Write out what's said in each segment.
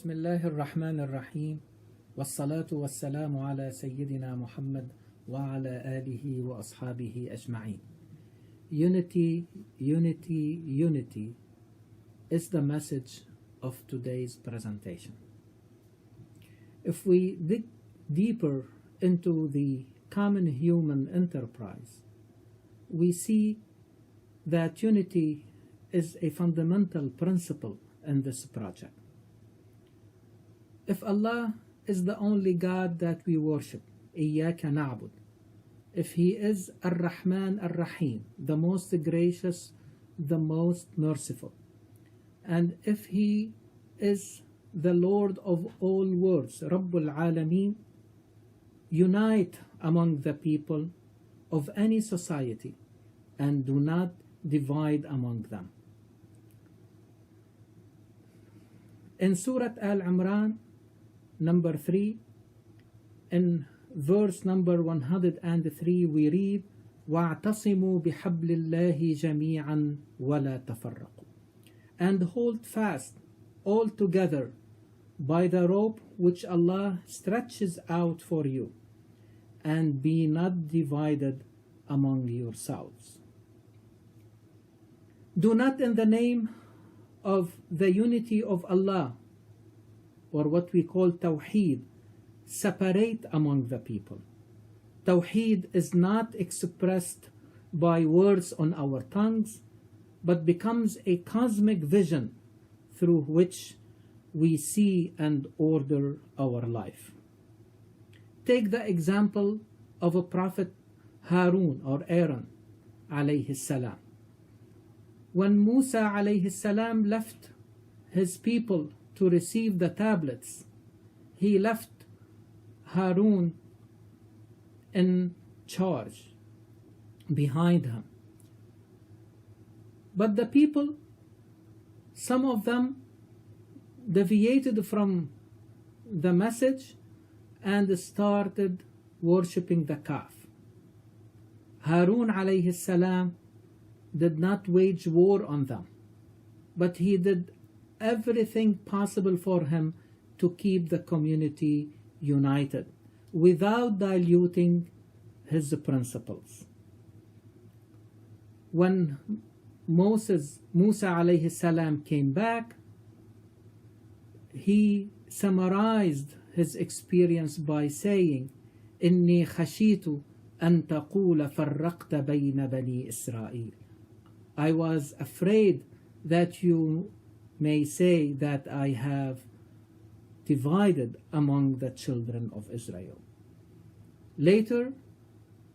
بسم الله الرحمن الرحيم والصلاة والسلام على سيدنا محمد وعلى آله وأصحابه أجمعين. Unity, unity, unity is the message of today's presentation. If we dig deeper into the common human enterprise, we see that unity is a fundamental principle in this project. If Allah is the only God that we worship, إياك نعبد, if He is Ar-Rahman Ar-Rahim, the most gracious, the most merciful, and if He is the Lord of all worlds, Rabbul Alameen, unite among the people of any society and do not divide among them. In Surah Al-Imran, number 3, in verse number 103, we read, وَاعْتَصِمُوا بِحَبْلِ اللَّهِ جَمِيعًا وَلَا تَفَرَّقُوا, and hold fast all together by the rope which Allah stretches out for you, and be not divided among yourselves. Do not, in the name of the unity of Allah, or what we call Tawheed, separate among the people. Tawheed is not expressed by words on our tongues, but becomes a cosmic vision through which we see and order our life. Take the example of a prophet Harun or Aaron alayhi salam. When Musa alayhi salam left his people to receive the tablets, he left Harun in charge behind him. But the people, some of them deviated from the message and started worshipping the calf. Harun alayhi salam did not wage war on them, but he did everything possible for him to keep the community united without diluting his principles. When Musa alayhi salam came back, he summarized his experience by saying, إِنِّي خَشِيتُ أَن تَقُولَ فَرَّقْتَ بَيْنَ بَنِي إِسْرَائِيلَ. I was afraid that you may say that I have divided among the children of Israel. Later,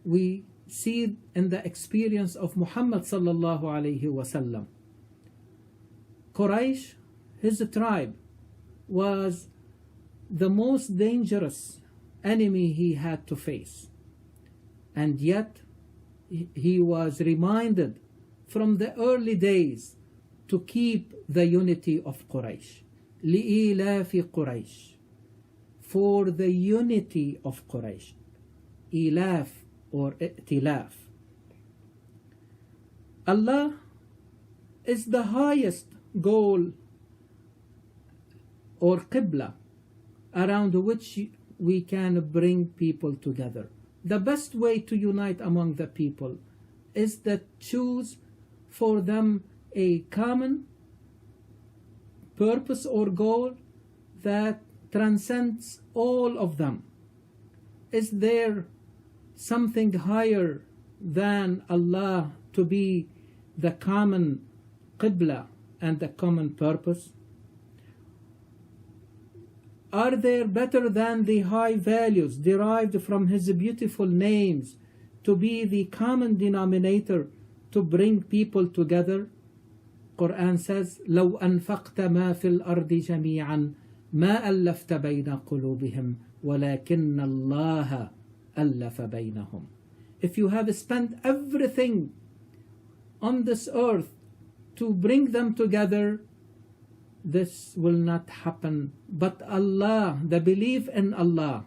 we see in the experience of Muhammad sallallahu alayhi wasallam, Quraysh, his tribe, was the most dangerous enemy he had to face. And yet, he was reminded from the early days to keep the unity of Quraysh. لِإِيلَافِ Quraysh, for the unity of Quraysh. Ilaf or I'tilaf. Allah is the highest goal or Qibla around which we can bring people together. The best way to unite among the people is that choose for them a common purpose or goal that transcends all of them. Is there something higher than Allah to be the common Qibla and the common purpose? Are there better than the high values derived from His beautiful names to be the common denominator to bring people together? Quran says, لو أنفقت ما في الأرض جميعا ما ألفت بين قلوبهم ولكن الله ألف بينهم. If you have spent everything on this earth to bring them together, this will not happen. But Allah, the belief in Allah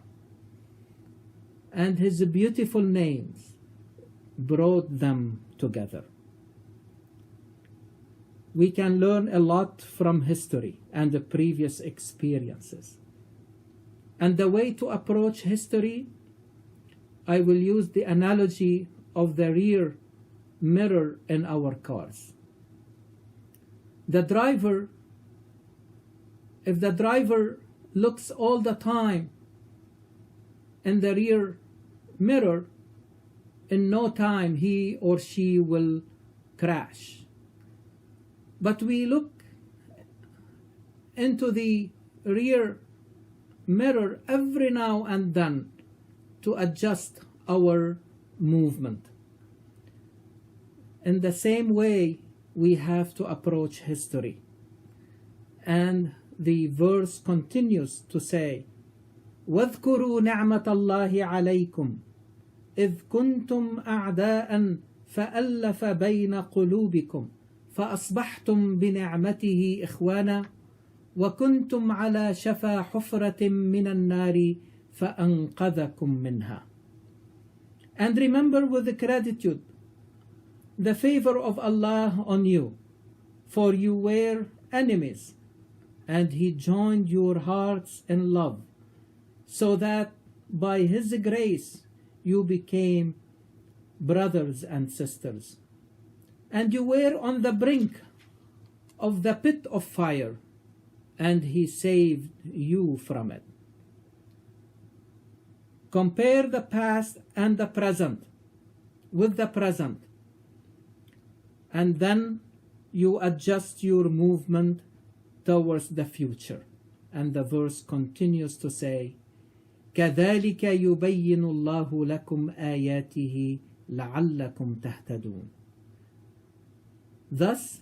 and His beautiful names, brought them together. We can learn a lot from history and the previous experiences. And the way to approach history, I will use the analogy of the rear mirror in our cars. If the driver looks all the time in the rear mirror, in no time he or she will crash. But we look into the rear mirror every now and then to adjust our movement. In the same way, we have to approach history. And the verse continues to say, وَاذْكُرُوا نِعْمَةَ اللَّهِ عَلَيْكُمْ إِذْ كُنْتُمْ أَعْدَاءً فَأَلَّفَ بَيْنَ قُلُوبِكُمْ فأصبحتم بنعمته إخوانا وكنتم على شفا حفرة من النار فأنقذكم منها. And remember with gratitude the favor of Allah on you, for you were enemies, and He joined your hearts in love, so that by His grace you became brothers and sisters. And you were on the brink of the pit of fire, and He saved you from it. Compare the past and the present with the present, and then you adjust your movement towards the future. And the verse continues to say, كَذَلِكَ يُبَيِّنُ اللَّهُ لَكُمْ آيَاتِهِ لَعَلَّكُمْ تَهْتَدُونَ. Thus,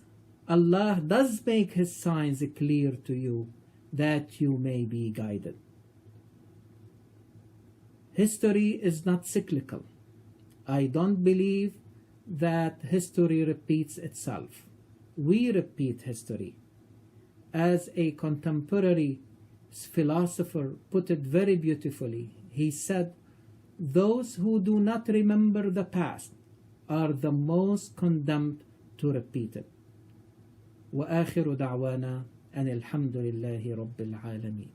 Allah does make His signs clear to you that you may be guided. History is not cyclical. I don't believe that history repeats itself. We repeat history. As a contemporary philosopher put it very beautifully, he said, those who do not remember the past are the most condemned to repeat it. وآخر دعوانا أن الحمد لله رب العالمين.